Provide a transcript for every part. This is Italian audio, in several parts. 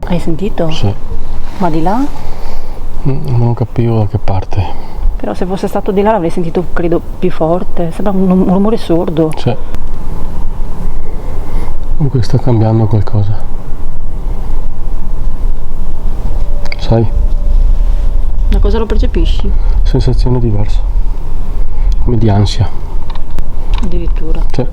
Hai sentito? Sì. Ma di là? Non capivo da che parte. Però se fosse stato di là l'avrei sentito, credo, più forte. Sembra un rumore sordo. Sì. Comunque sta cambiando qualcosa. Sai? Da cosa lo percepisci? Sensazione diversa. Come di ansia. Addirittura. Sì.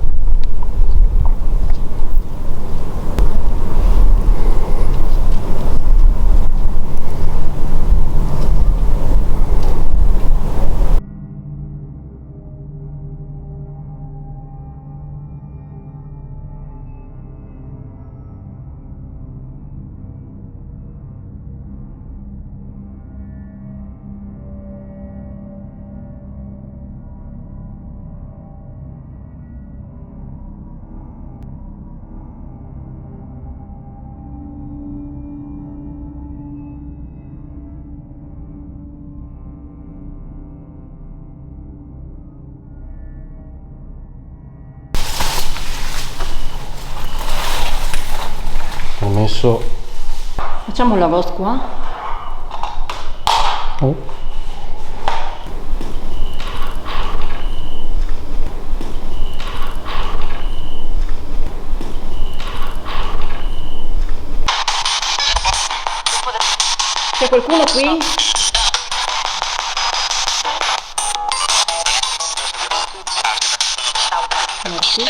Ho messo... Facciamo la voce qua? Oh. C'è qualcuno qui? Morti?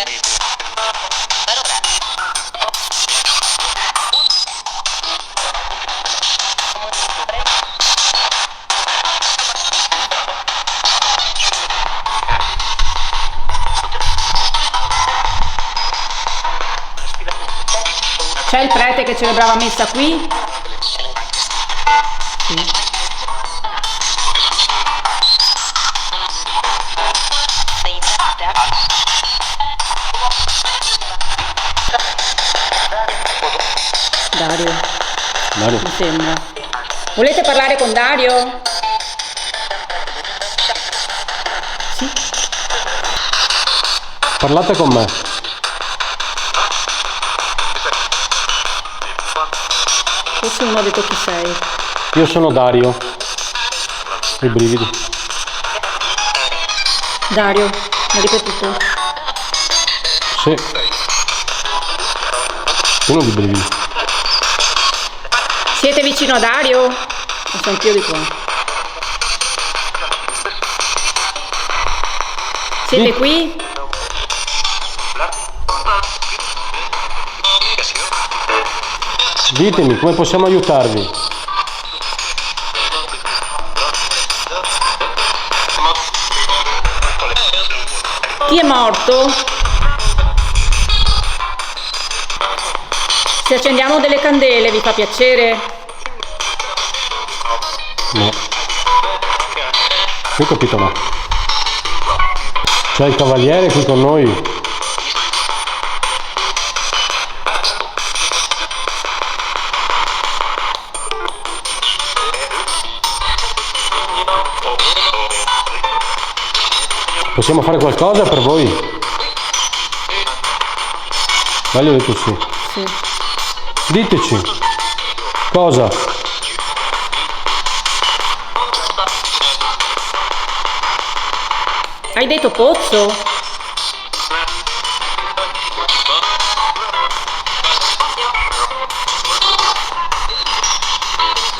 C'è il prete che celebrava messa qui? Sì. Dario, Dario. mi sembra. Volete parlare con Dario? Sì. Parlate con me. Forse uno ha detto chi sei. Io sono Dario. I brividi. Dario, l'ha ripetuto? Sì. Uno di brividi. Siete vicino a Dario? Lo so anch'io di qua. Siete Sì. qui? Ditemi come possiamo aiutarvi. Chi è morto? Se accendiamo delle candele, vi fa piacere? No. Io ho capito, no. C'è il cavaliere qui con noi. Possiamo fare qualcosa per voi? Ma gli ho detto sì. Sì. Diteci. Cosa? Hai detto pozzo?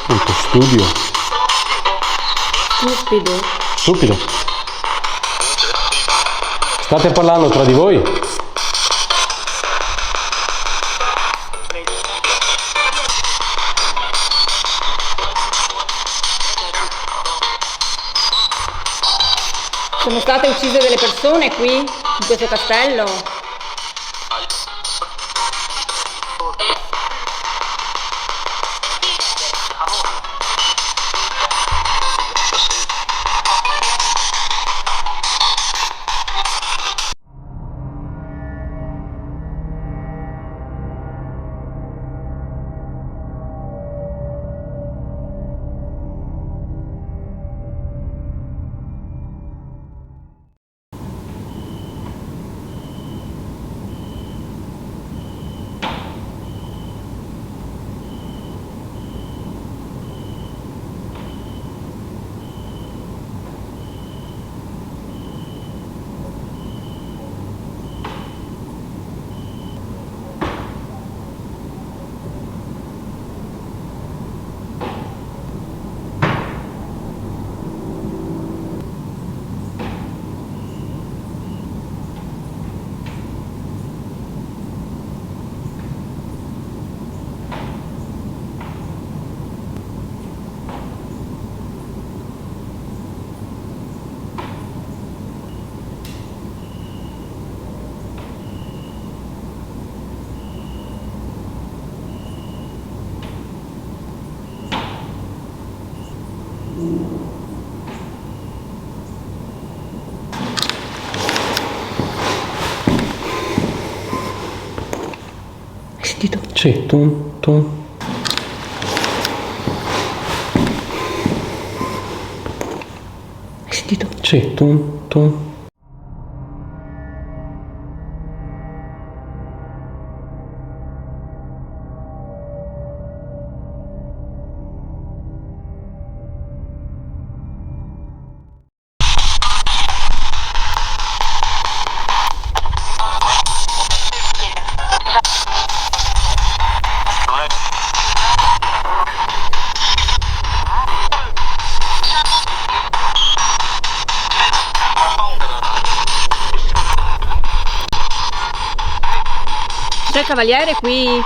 Punto studio. Stupido. Stupido. State parlando tra di voi? Sono state uccise delle persone qui, in questo castello? Hai sentito? Sì, tu. Hai sentito? Sì, tu. C'è il cavaliere qui?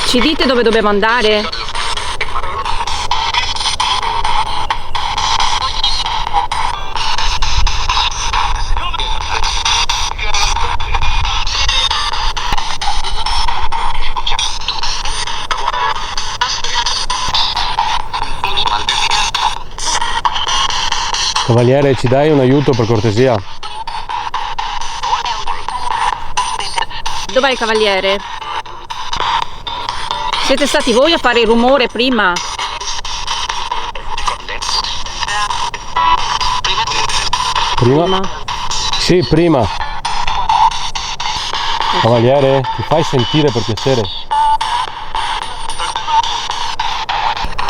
Ci dite dove dobbiamo andare? Cavaliere, ci dai un aiuto per cortesia? Dov'è il cavaliere? Siete stati voi a fare il rumore prima? Prima? Sì, prima. Cavaliere, ti fai sentire per piacere?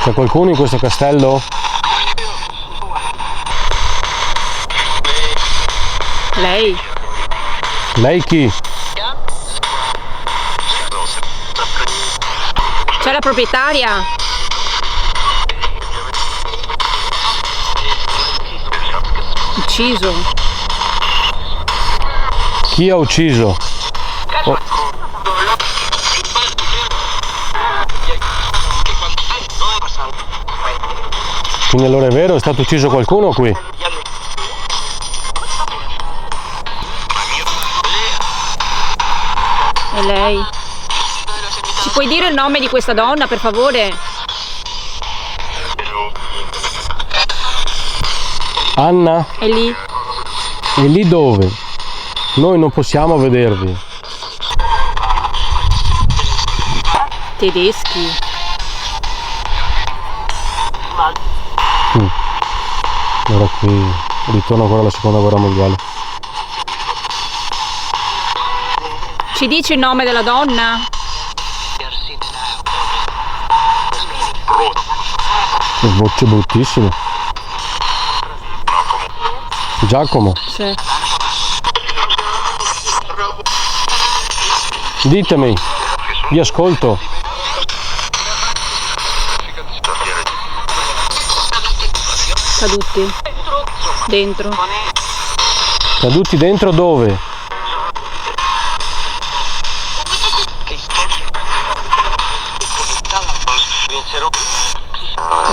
C'è qualcuno in questo castello? Lei? Lei chi? C'è la proprietaria? Ucciso. Chi ha ucciso? Oh. Quindi allora è vero, è stato ucciso qualcuno qui? È lei. Ci puoi dire il nome di questa donna, per favore? Anna? È lì. E lì dove? Noi non possiamo vedervi. Tedeschi. Ora qui ritorno ancora alla seconda guerra mondiale. Ci dici il nome della donna? Che voce bruttissima. Giacomo, Sì. ditemi, vi ascolto. Caduti. Dentro. Caduti dentro dove?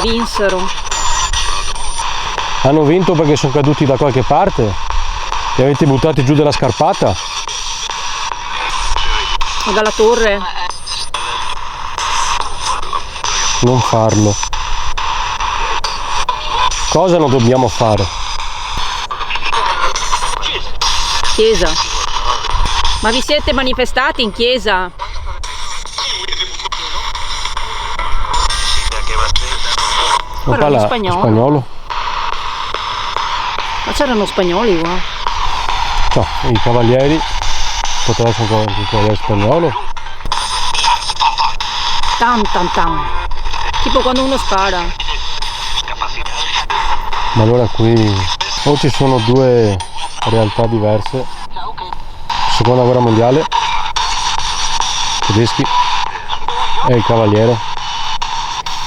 Vinsero. Hanno vinto perché sono caduti da qualche parte? Li avete buttati giù dalla scarpata? O dalla torre. Non farlo. Cosa non dobbiamo fare? Chiesa. Ma vi siete manifestati in chiesa? Non Parlano parla spagnolo. Ma c'erano spagnoli qua? No, i cavalieri. Poteva essere anche il cavaliere spagnolo. Tan tan tan. Tipo quando uno spara. Ma allora qui o ci sono due realtà diverse. Seconda guerra mondiale, tedeschi e il cavaliere.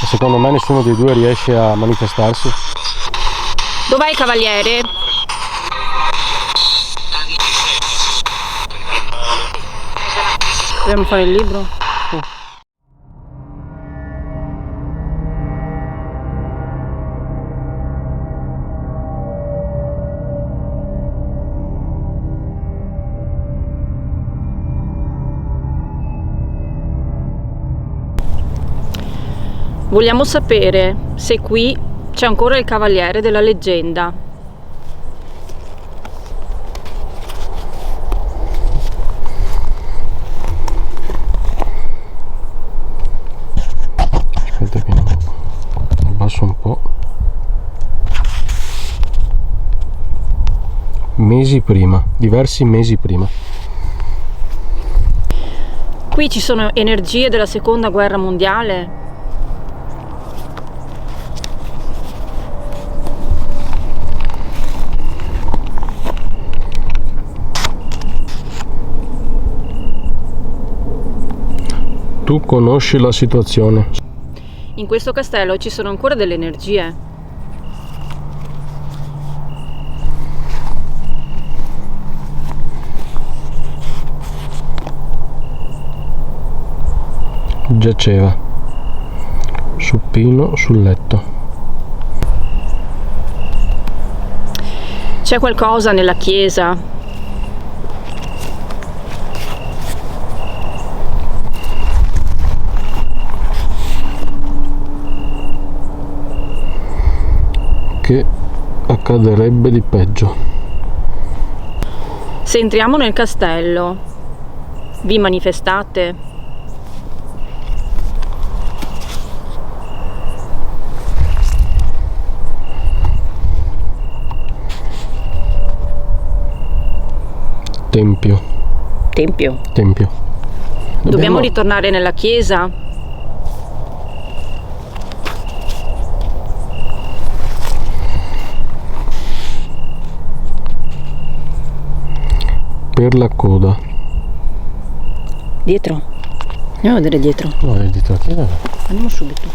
E secondo me nessuno dei due riesce a manifestarsi. Dov'è il cavaliere? Dobbiamo fare il libro? Vogliamo sapere se qui c'è ancora il cavaliere della leggenda. Aspetta che abbasso un po'. Mesi prima, diversi mesi prima. Qui ci sono energie della seconda guerra mondiale. Tu conosci la situazione. In questo castello ci sono ancora delle energie. Giaceva supino sul letto. C'è qualcosa nella chiesa. Che accadrebbe di peggio. Se entriamo nel castello, vi manifestate? Tempio. Tempio. Tempio. Dobbiamo ritornare nella chiesa? Per la coda. Dietro? Andiamo a vedere dietro. No, è dietro la chiesa. Andiamo subito.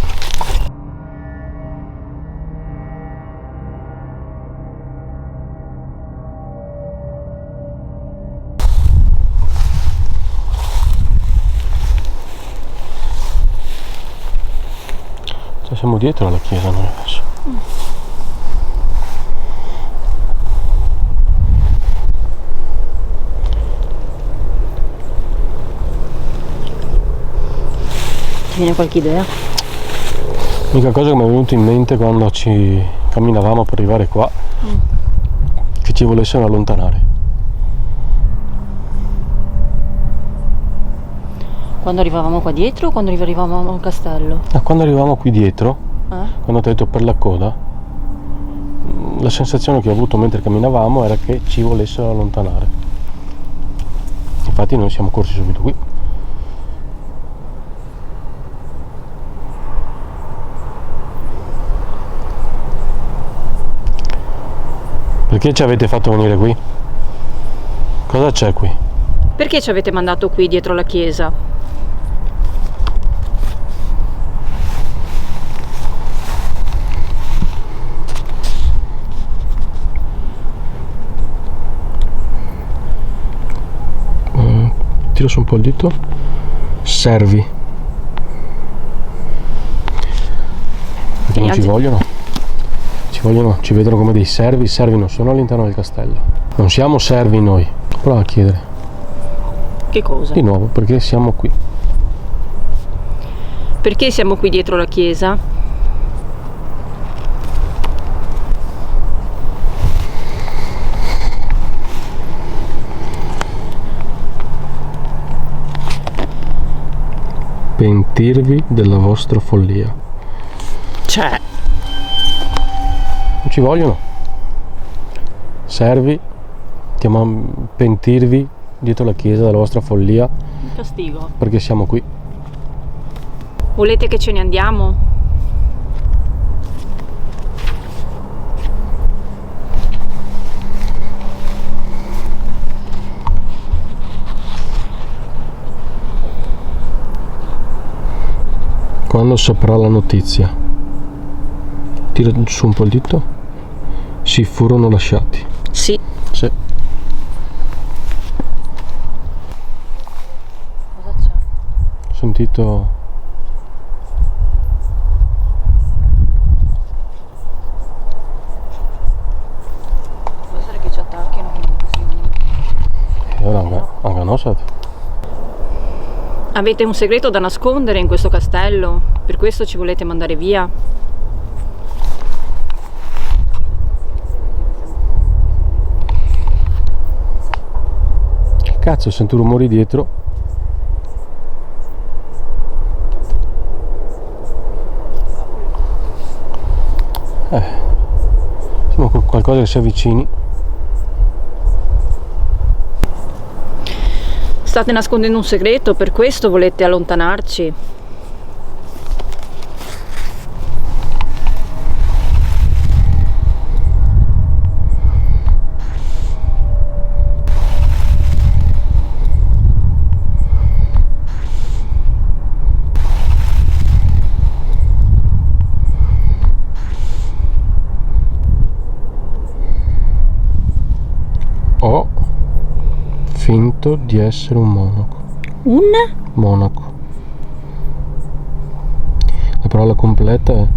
Cioè, siamo dietro alla chiesa noi adesso. Ti viene qualche idea? L'unica cosa che mi è venuta in mente quando ci camminavamo per arrivare qua, che ci volessero allontanare. Quando arrivavamo qua dietro o quando arrivavamo al castello? Quando arrivavamo qui dietro, quando ti ho detto per la coda, la sensazione che ho avuto mentre camminavamo era che ci volessero allontanare. Infatti noi siamo corsi subito qui. Perché ci avete fatto venire qui? Cosa c'è qui? Perché ci avete mandato qui dietro la chiesa? Tiro su un po' il dito. Servi. Perché non ci vogliono? Ci vedono come dei servi. I servi non sono all'interno del castello. Non siamo servi noi. Prova a chiedere. Che cosa? Di nuovo, perché siamo qui? Perché siamo qui dietro la chiesa? Pentirvi della vostra follia. Cioè, non ci vogliono. Servi, pentirvi dietro la chiesa della vostra follia. un castigo. Perché siamo qui. Volete che ce ne andiamo? Quando saprà la notizia, tira su un po' il dito, si furono lasciati. Sì. Sì. Cosa c'è? Ho sentito Può essere che ci attacchino comunque. ora anche nostra. Avete un segreto da nascondere in questo castello? Per questo ci volete mandare via? Che cazzo, sento rumori dietro. Sembra qualcosa che si avvicini. State nascondendo un segreto, per questo volete allontanarci? Ho finto di essere un monaco. Un? Monaco. La parola completa è: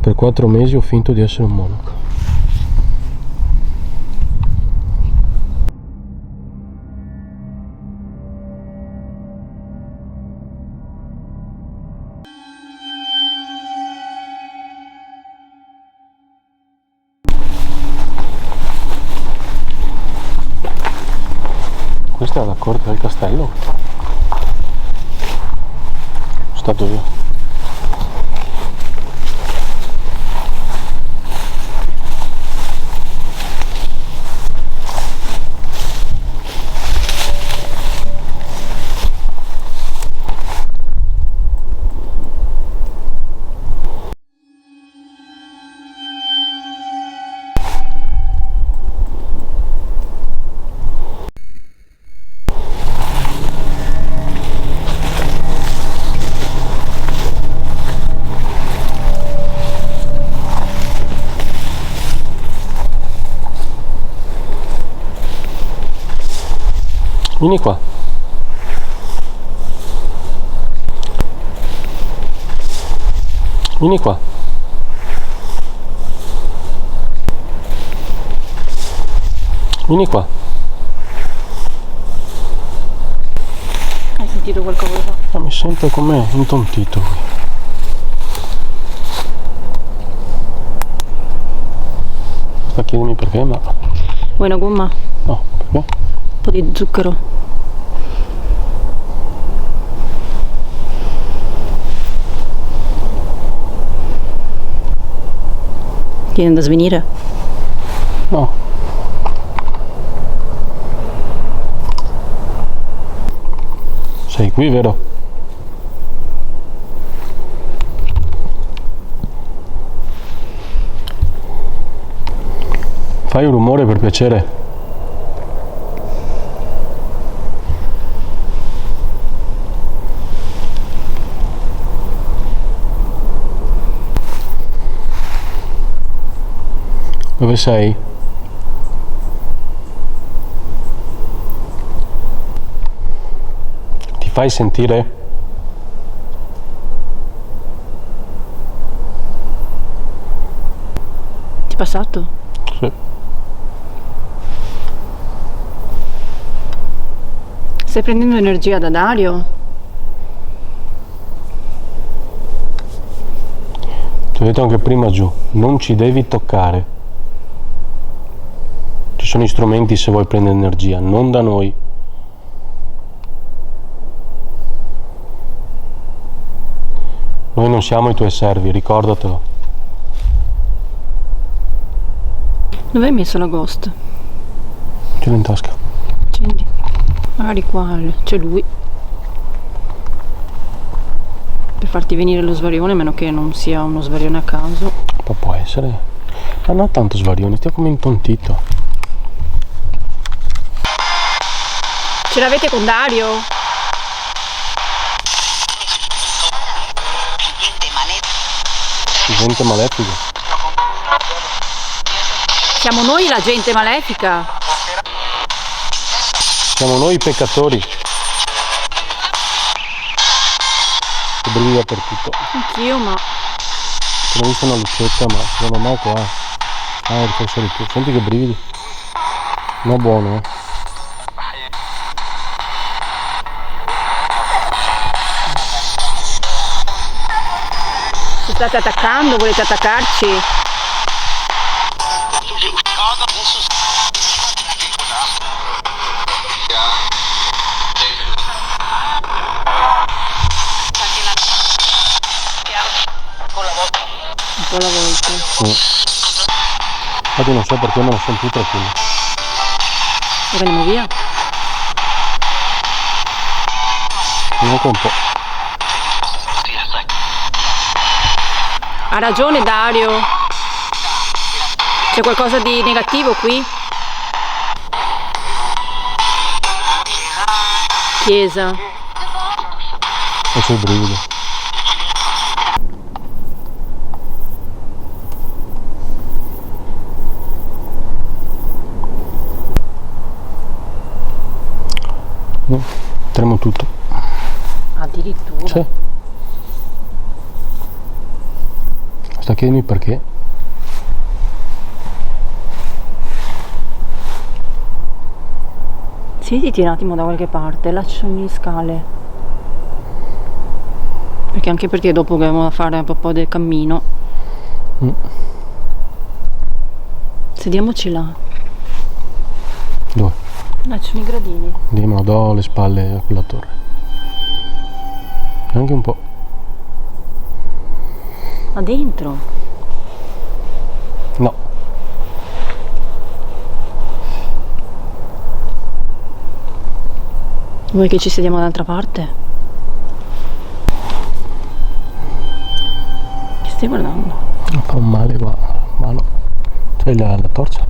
per 4 mesi ho finto di essere un monaco. Questa è la corte del castello. Sono stato io. Vieni qua. Vieni qua. Vieni qua. Hai sentito sentito qualcosa? Mi sento come intontito qui. Sta chiedimi perché, ma... Vuoi una gomma? No, perché? Un po' di zucchero. Ti viene da svenire? No. Sei qui, vero? Fai un rumore per piacere. Dove sei? Ti fai sentire? Ti è passato? Sì. Stai prendendo energia da Dario? Ti ho detto anche prima giù, non ci devi toccare. Ci sono strumenti se vuoi prendere energia, non da noi. Noi non siamo i tuoi servi, ricordatelo. Dove hai messo la ghost? Ce l'ho in tasca. Accendi. Magari qua c'è lui. Per farti venire lo svarione, a meno che non sia uno svarione a caso. Ma può essere. Ma non ha tanto svarione, stia come intontito. Ce l'avete con Dario? Gente malefica. Siamo noi la gente malefica. Siamo noi i peccatori. Che brividi dappertutto. Anch'io, ma... Ho visto una lucetta, ma secondo me è qua. Ah, forse eri tu. Senti che brividi. Non è buono, eh. Ci state attaccando? Volete attaccarci? Un po' alla volta. Infatti non so perché, ma non sono più tranquillo. Ora andiamo via. Neanche un po'. Ha ragione Dario. C'è qualcosa di negativo qui? Chiesa. E c'è il brivido. Tremo tutto. Addirittura. Sì. Sta chiedimi perché. Siediti un attimo da qualche parte, lasciami le scale. Perché anche perché dopo dobbiamo fare un po' del cammino. Sediamoci là. Dove? Là ci sono i gradini. Dimmi, do le spalle a quella torre. Anche un po'. Ma dentro? No. Vuoi che ci sediamo dall'altra parte? Che stai guardando? Mi fa un male qua. Mano. C'hai la torcia?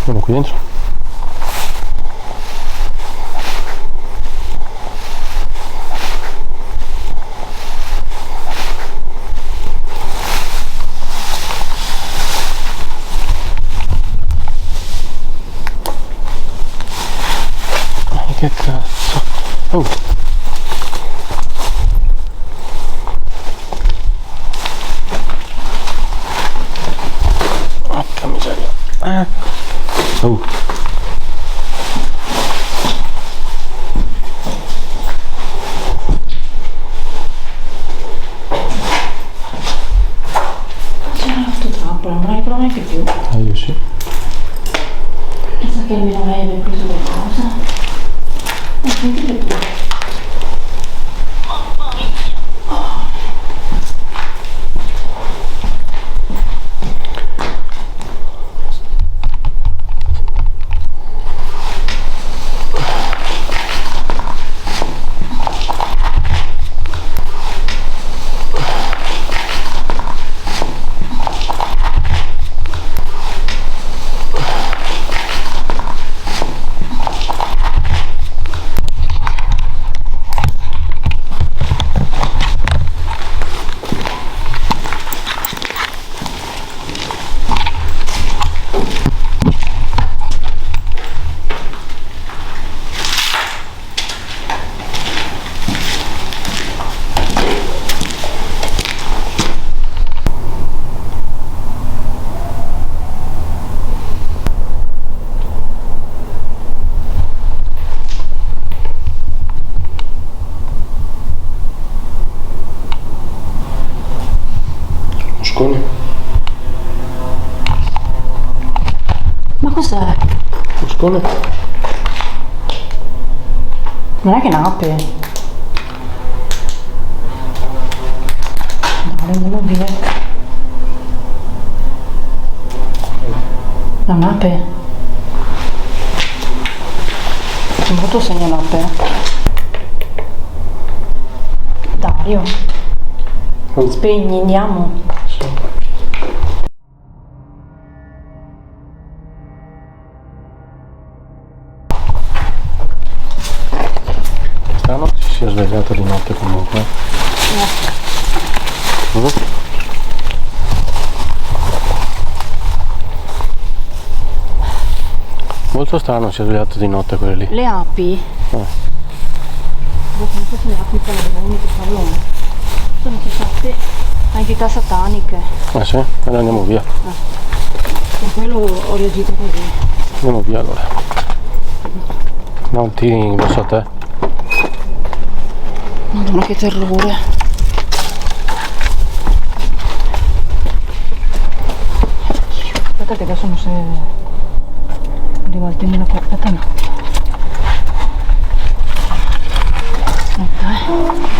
Sono qui dentro. che cazzo. Porca miseria. C'era l'autotrappola, non hai provato neanche più. Io sì. Pensa che mi non hai preso qualcosa. Sentite pure. Moscone? Ma cos'è? Moscone? Non è che nape. No, andiamo via. La nape. Un brutto segno nape. Dario. Spegni, andiamo. Strano che si sia svegliato di notte comunque. Molto strano si è svegliato di notte quelli lì. Le api? Comunque sono le api quelle veramente pallone. Sono state entità sataniche. Ah sì? Allora andiamo via. Per quello ho reagito così. Andiamo via allora. Non ti verso a te. Madonna che terrore. Aspetta che adesso non si... Devo alzarmi la porta. Aspetta no. Aspetta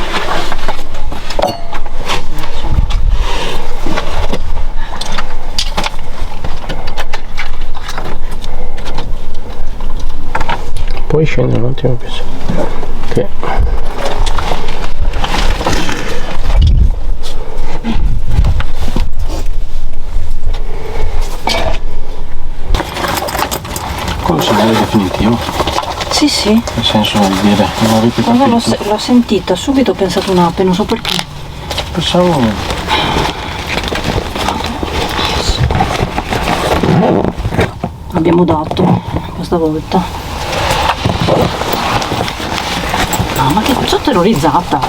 Puoi scendere un attimo penso. Ok. Quello segnale definitivo. Sì, sì. Nel senso di dire, non avete Quando capito. l'ho sentita, subito ho pensato un'ape, non so perché. Pensavo... Abbiamo dato questa volta. No, ma che sono terrorizzata.